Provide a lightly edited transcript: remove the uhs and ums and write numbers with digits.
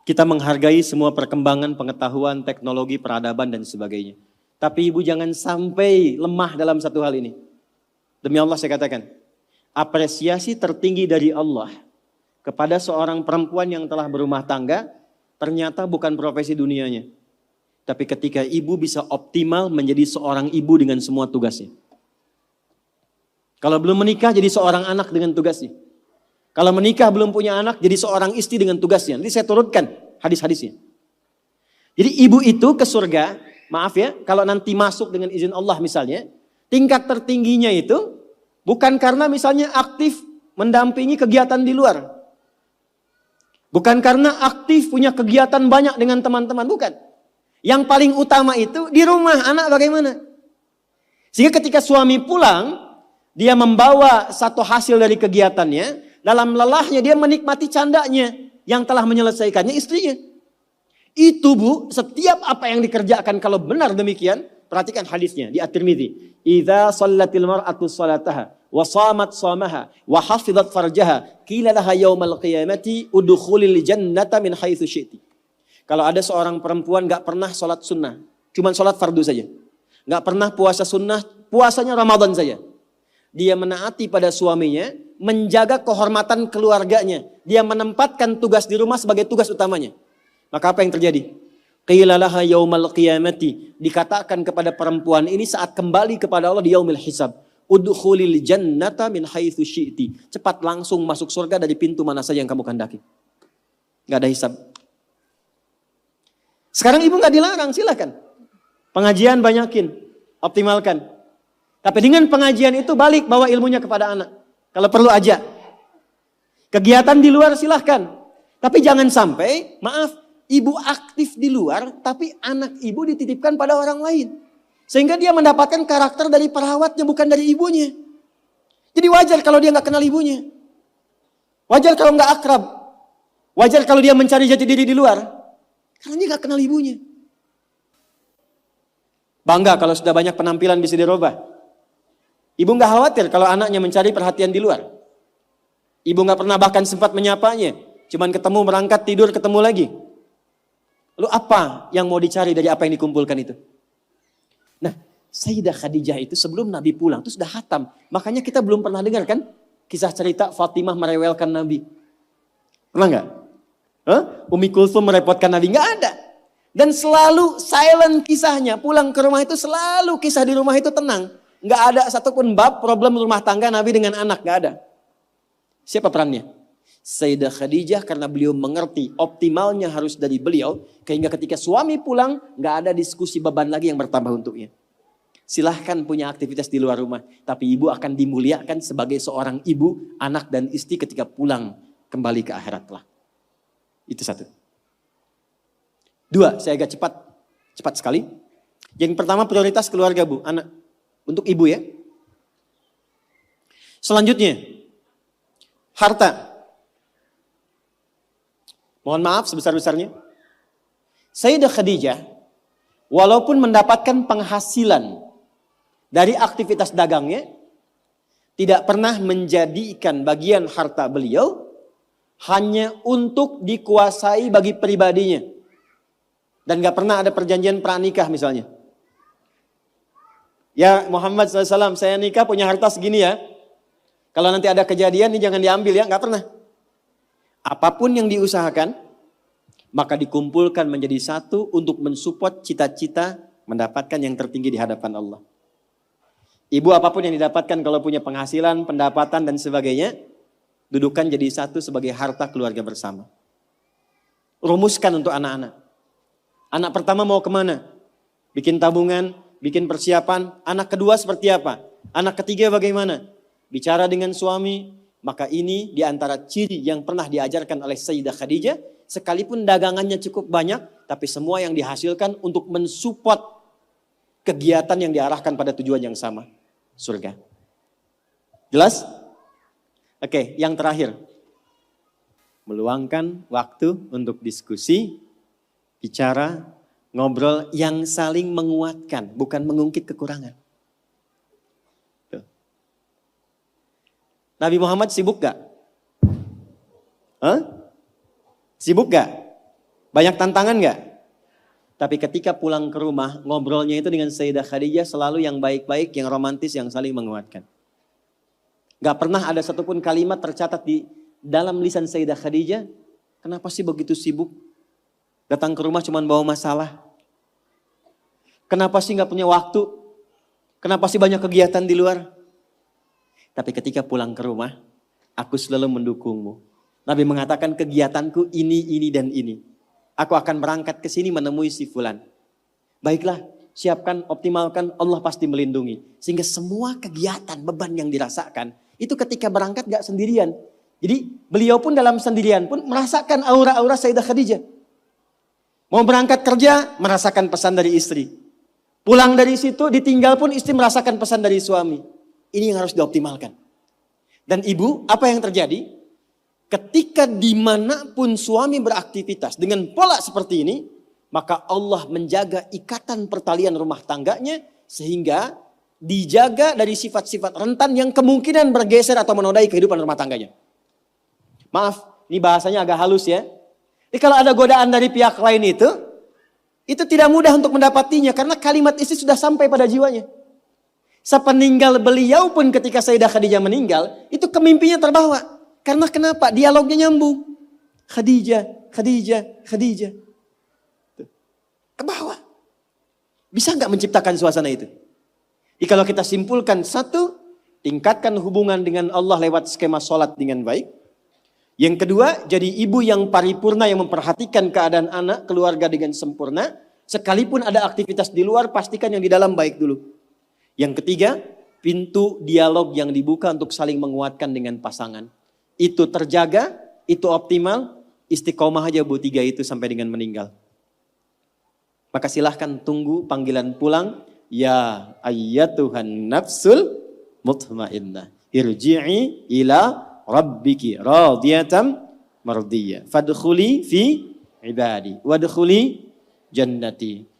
Kita menghargai semua perkembangan pengetahuan, teknologi, peradaban, dan sebagainya. Tapi ibu jangan sampai lemah dalam satu hal ini. Demi Allah saya katakan, apresiasi tertinggi dari Allah kepada seorang perempuan yang telah berumah tangga, ternyata bukan profesi dunianya. Tapi ketika ibu bisa optimal menjadi seorang ibu dengan semua tugasnya. Kalau belum menikah jadi seorang anak dengan tugasnya. Kalau menikah belum punya anak jadi seorang istri dengan tugasnya. Nanti saya turutkan hadis-hadisnya. Jadi ibu itu ke surga, maaf ya, kalau nanti masuk dengan izin Allah misalnya, tingkat tertingginya itu bukan karena misalnya aktif mendampingi kegiatan di luar. Bukan karena aktif punya kegiatan banyak dengan teman-teman, bukan. Yang paling utama itu di rumah anak bagaimana. Sehingga ketika suami pulang, dia membawa satu hasil dari kegiatannya, dalam lelahnya dia menikmati candanya yang telah menyelesaikannya istrinya. Itu bu, setiap apa yang dikerjakan kalau benar demikian, perhatikan hadisnya di At-Tirmidzi. Idza shallatil mar'atu shalataha wa shamat shamaha wa hafizat farjaha qila laha yaumal qiyamati udkhulil jannata min haitsu syi'ti. Kalau ada seorang perempuan gak pernah sholat sunnah, cuma sholat fardu saja. Gak pernah puasa sunnah, puasanya Ramadan saja. Dia menaati pada suaminya, menjaga kehormatan keluarganya. Dia menempatkan tugas di rumah sebagai tugas utamanya. Maka apa yang terjadi? Qila laha yaumal qiyamati. Dikatakan kepada perempuan ini saat kembali kepada Allah di yaumil hisab. Udkhulil jannata min haitsu syi'ti. Cepat langsung masuk surga dari pintu mana saja yang kamu kehendaki. Gak ada hisab. Sekarang ibu gak dilarang, silakan. Pengajian banyakin, optimalkan. Tapi dengan pengajian itu balik bawa ilmunya kepada anak. Kalau perlu aja. Kegiatan di luar silahkan. Tapi jangan sampai, maaf, ibu aktif di luar, tapi anak ibu dititipkan pada orang lain. Sehingga dia mendapatkan karakter dari perawatnya, bukan dari ibunya. Jadi wajar kalau dia gak kenal ibunya. Wajar kalau gak akrab. Wajar kalau dia mencari jati diri di luar. Karena dia gak kenal ibunya. Bangga kalau sudah banyak penampilan bisa dirubah. Ibu gak khawatir kalau anaknya mencari perhatian di luar. Ibu gak pernah bahkan sempat menyapanya. Cuman ketemu, berangkat, tidur, ketemu lagi. Lalu apa yang mau dicari dari apa yang dikumpulkan itu? Nah, Sayyidah Khadijah itu sebelum Nabi pulang itu sudah hatam. Makanya kita belum pernah dengar kan kisah cerita Fatimah merewelkan Nabi. Pernah gak? Umi Kulsum merepotkan Nabi, nggak ada. Dan selalu silent kisahnya. Pulang ke rumah itu selalu kisah di rumah itu tenang. Nggak ada satupun bab problem rumah tangga Nabi dengan anak, nggak ada. Siapa perannya? Sayyidah Khadijah karena beliau mengerti optimalnya harus dari beliau. Sehingga ketika suami pulang nggak ada diskusi beban lagi yang bertambah untuknya. Silahkan punya aktivitas di luar rumah. Tapi ibu akan dimuliakan sebagai seorang ibu, anak dan istri ketika pulang kembali ke akhirat lah. Itu satu. Dua, saya agak cepat sekali. Yang pertama prioritas keluarga bu, anak. Untuk ibu ya. Selanjutnya, harta. Mohon maaf sebesar-besarnya. Sayyidah Khadijah, walaupun mendapatkan penghasilan dari aktivitas dagangnya, tidak pernah menjadikan bagian harta beliau hanya untuk dikuasai bagi pribadinya. Dan gak pernah ada perjanjian pranikah misalnya. Ya Muhammad SAW, saya nikah punya harta segini ya. Kalau nanti ada kejadian ini jangan diambil ya, gak pernah. Apapun yang diusahakan, maka dikumpulkan menjadi satu untuk mensupport cita-cita mendapatkan yang tertinggi di hadapan Allah. Ibu apapun yang didapatkan kalau punya penghasilan, pendapatan dan sebagainya, dudukan jadi satu sebagai harta keluarga bersama. Rumuskan untuk anak-anak. Anak pertama mau kemana? Bikin tabungan, bikin persiapan. Anak kedua seperti apa? Anak ketiga bagaimana? Bicara dengan suami. Maka ini diantara ciri yang pernah diajarkan oleh Sayyidah Khadijah. Sekalipun dagangannya cukup banyak, tapi semua yang dihasilkan untuk mensupport kegiatan yang diarahkan pada tujuan yang sama. Surga. Jelas? Oke, yang terakhir. Meluangkan waktu untuk diskusi, bicara, ngobrol yang saling menguatkan, bukan mengungkit kekurangan. Tuh. Nabi Muhammad sibuk gak? Sibuk gak? Banyak tantangan nggak? Tapi ketika pulang ke rumah, ngobrolnya itu dengan Sayyidah Khadijah selalu yang baik-baik, yang romantis, yang saling menguatkan. Gak pernah ada satupun kalimat tercatat di dalam lisan Sayyidah Khadijah, kenapa sih begitu sibuk? Datang ke rumah cuma bawa masalah. Kenapa sih gak punya waktu? Kenapa sih banyak kegiatan di luar? Tapi ketika pulang ke rumah, aku selalu mendukungmu. Nabi mengatakan kegiatanku ini, dan ini. Aku akan berangkat ke sini menemui si fulan. Baiklah, siapkan, optimalkan, Allah pasti melindungi. Sehingga semua kegiatan, beban yang dirasakan, itu ketika berangkat gak sendirian. Jadi beliau pun dalam sendirian pun merasakan aura-aura Sayyidah Khadijah. Mau berangkat kerja, merasakan pesan dari istri. Pulang dari situ, ditinggal pun istri merasakan pesan dari suami. Ini yang harus dioptimalkan. Dan ibu, apa yang terjadi? Ketika dimanapun suami beraktivitas dengan pola seperti ini, maka Allah menjaga ikatan pertalian rumah tangganya sehingga dijaga dari sifat-sifat rentan yang kemungkinan bergeser atau menodai kehidupan rumah tangganya. Maaf, ini bahasanya agak halus ya. Jadi kalau ada godaan dari pihak lain itu tidak mudah untuk mendapatinya karena kalimat istri sudah sampai pada jiwanya. Sepeninggal beliau pun ketika Sayyidah Khadijah meninggal, itu kemimpinya terbawa. Karena kenapa? Dialognya nyambung. Khadijah. Ke bawah. Bisa nggak menciptakan suasana itu? Jadi kalau kita simpulkan satu, tingkatkan hubungan dengan Allah lewat skema sholat dengan baik. Yang kedua, jadi ibu yang paripurna yang memperhatikan keadaan anak, keluarga dengan sempurna. Sekalipun ada aktivitas di luar, pastikan yang di dalam baik dulu. Yang ketiga, pintu dialog yang dibuka untuk saling menguatkan dengan pasangan. Itu terjaga, itu optimal, istiqomah aja Bu 3 itu sampai dengan meninggal. Maka silahkan tunggu panggilan pulang. Ya ayyatuhan nafsul mutmainnah. Irji'i ila rabbiki radiyatan mardiyah. Fadkhuli fi ibadi. Wadkhuli jannati.